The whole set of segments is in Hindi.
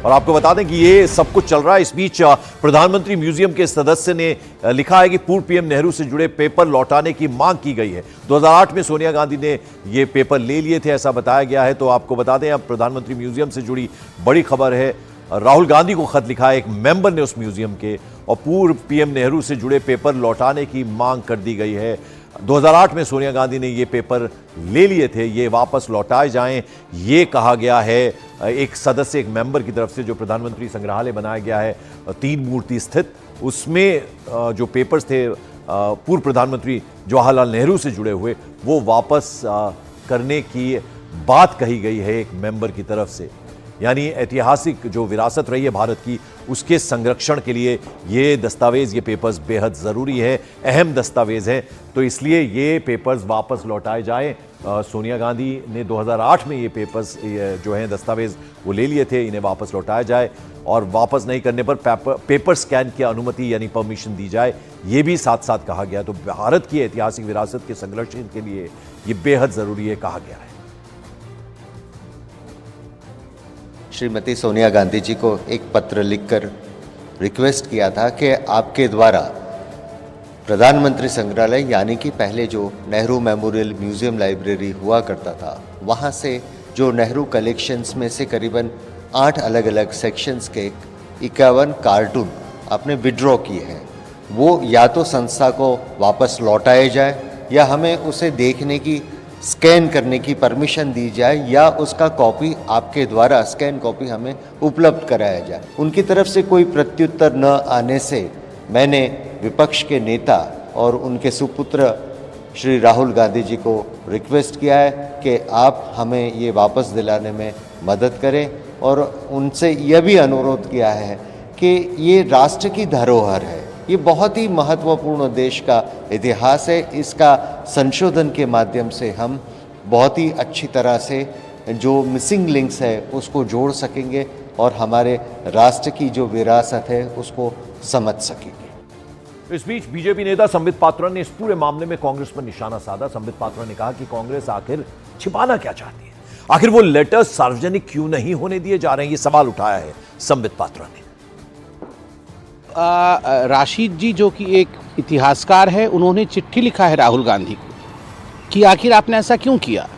और आपको बता दें कि ये सब कुछ चल रहा है, इस बीच प्रधानमंत्री म्यूजियम के सदस्य ने लिखा है कि पूर्व पीएम नेहरू से जुड़े पेपर लौटाने की मांग की गई है। 2008 में सोनिया गांधी ने ये पेपर ले लिए थे, ऐसा बताया गया है। तो आपको बता दें, अब प्रधानमंत्री म्यूजियम से जुड़ी बड़ी खबर है। राहुल गांधी को खत लिखा है एक मेंबर ने उस म्यूजियम के, और पूर्व पीएम नेहरू से जुड़े पेपर लौटाने की मांग कर दी गई है। 2008 में सोनिया गांधी ने ये पेपर ले लिए थे, ये वापस लौटाए जाएं, ये कहा गया है एक सदस्य, एक मेंबर की तरफ से। जो प्रधानमंत्री संग्रहालय बनाया गया है 3 मूर्ति स्थित, उसमें जो पेपर्स थे पूर्व प्रधानमंत्री जवाहरलाल नेहरू से जुड़े हुए, वो वापस करने की बात कही गई है एक मेंबर की तरफ से। यानी ऐतिहासिक जो विरासत रही है भारत की, उसके संरक्षण के लिए ये दस्तावेज, ये पेपर्स बेहद ज़रूरी है, अहम दस्तावेज हैं। तो इसलिए ये पेपर्स वापस लौटाए जाएं। सोनिया गांधी ने 2008 में ये पेपर्स जो हैं दस्तावेज वो ले लिए थे, इन्हें वापस लौटाया जाए, और वापस नहीं करने पर पेपर स्कैन की अनुमति यानी परमिशन दी जाए, ये भी साथ साथ कहा गया। तो भारत की ऐतिहासिक विरासत के संरक्षण के लिए ये बेहद ज़रूरी है, कहा गया है। श्रीमती सोनिया गांधी जी को एक पत्र लिखकर रिक्वेस्ट किया था कि आपके द्वारा प्रधानमंत्री संग्रहालय, यानी कि पहले जो नेहरू मेमोरियल म्यूजियम लाइब्रेरी हुआ करता था, वहाँ से जो नेहरू कलेक्शंस में से करीबन 8 अलग अलग सेक्शंस के 51 कार्टून आपने विड्रॉ किए हैं, वो या तो संस्था को वापस लौटाए जाए, या हमें उसे देखने की, स्कैन करने की परमिशन दी जाए, या उसका कॉपी आपके द्वारा स्कैन कॉपी हमें उपलब्ध कराया जाए। उनकी तरफ से कोई प्रत्युत्तर न आने से मैंने विपक्ष के नेता और उनके सुपुत्र श्री राहुल गांधी जी को रिक्वेस्ट किया है कि आप हमें ये वापस दिलाने में मदद करें, और उनसे यह भी अनुरोध किया है कि ये राष्ट्र की धरोहर है, ये बहुत ही महत्वपूर्ण देश का इतिहास है। इसका संशोधन के माध्यम से हम बहुत ही अच्छी तरह से जो मिसिंग लिंक्स है उसको जोड़ सकेंगे, और हमारे राष्ट्र की जो विरासत है उसको समझ सकेंगे। इस बीच बीजेपी नेता संबित पात्रा ने इस पूरे मामले में कांग्रेस पर निशाना साधा। संबित पात्रा ने कहा कि कांग्रेस आखिर छिपाना क्या चाहती है, आखिर वो लेटर्स सार्वजनिक क्यों नहीं होने दिए जा रहे हैं, ये सवाल उठाया है संबित पात्रा ने। राशिद जी जो कि एक इतिहासकार है, उन्होंने चिट्ठी लिखा है राहुल गांधी को कि आखिर आपने ऐसा क्यों किया।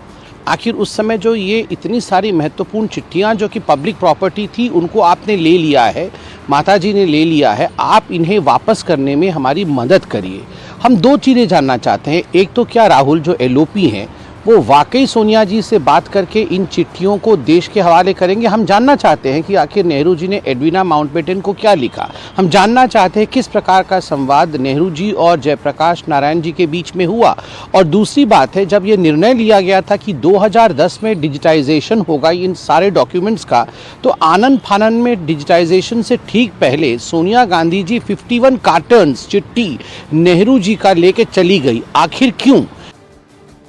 आखिर उस समय जो ये इतनी सारी महत्वपूर्ण चिट्ठियां जो कि पब्लिक प्रॉपर्टी थी, उनको आपने ले लिया है, माता जी ने ले लिया है, आप इन्हें वापस करने में हमारी मदद करिए। हम 2 चीज़ें जानना चाहते हैं। एक तो क्या राहुल जो एलओपी हैं वो वाकई सोनिया जी से बात करके इन चिट्ठियों को देश के हवाले करेंगे। हम जानना चाहते हैं कि आखिर नेहरू जी ने एडवीना माउंटबेटन को क्या लिखा। हम जानना चाहते हैं किस प्रकार का संवाद नेहरू जी और जयप्रकाश नारायण जी के बीच में हुआ। और दूसरी बात है, जब ये निर्णय लिया गया था कि 2010 में डिजिटाइजेशन होगा इन सारे डॉक्यूमेंट्स का, तो आनन फानन में डिजिटाइजेशन से ठीक पहले सोनिया गांधी जी 51 कार्टन्स चिट्ठी नेहरू जी का लेके चली गई, आखिर क्यों।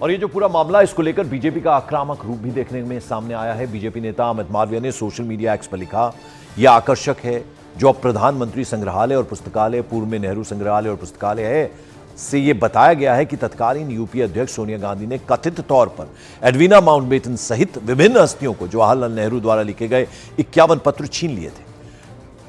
और ये जो पूरा मामला, इसको लेकर बीजेपी का आक्रामक रूप भी देखने में सामने आया है। बीजेपी नेता अमित मालवीय ने सोशल मीडिया एक्स पर लिखा, यह आकर्षक है जो अब प्रधानमंत्री संग्रहालय और पुस्तकालय, पूर्व में नेहरू संग्रहालय और पुस्तकालय है, से यह बताया गया है कि तत्कालीन यूपीए अध्यक्ष सोनिया गांधी ने कथित तौर पर एडवीना माउंटबेटन सहित विभिन्न हस्तियों को जवाहरलाल नेहरू द्वारा लिखे गए 51 पत्र छीन लिए थे।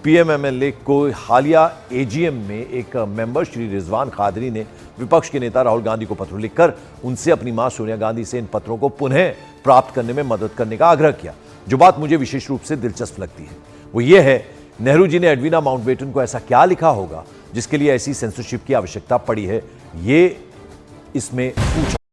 पीएमएमएलए को हालिया एजीएम में एक मेंबर श्री रिजवान कादरी ने विपक्ष के नेता राहुल गांधी को पत्र लिखकर उनसे अपनी मां सोनिया गांधी से इन पत्रों को पुनः प्राप्त करने में मदद करने का आग्रह किया। जो बात मुझे विशेष रूप से दिलचस्प लगती है वो ये है, नेहरू जी ने एडवीना माउंटबेटन को ऐसा क्या लिखा होगा जिसके लिए ऐसी सेंसरशिप की आवश्यकता पड़ी है, ये इसमें पूछा।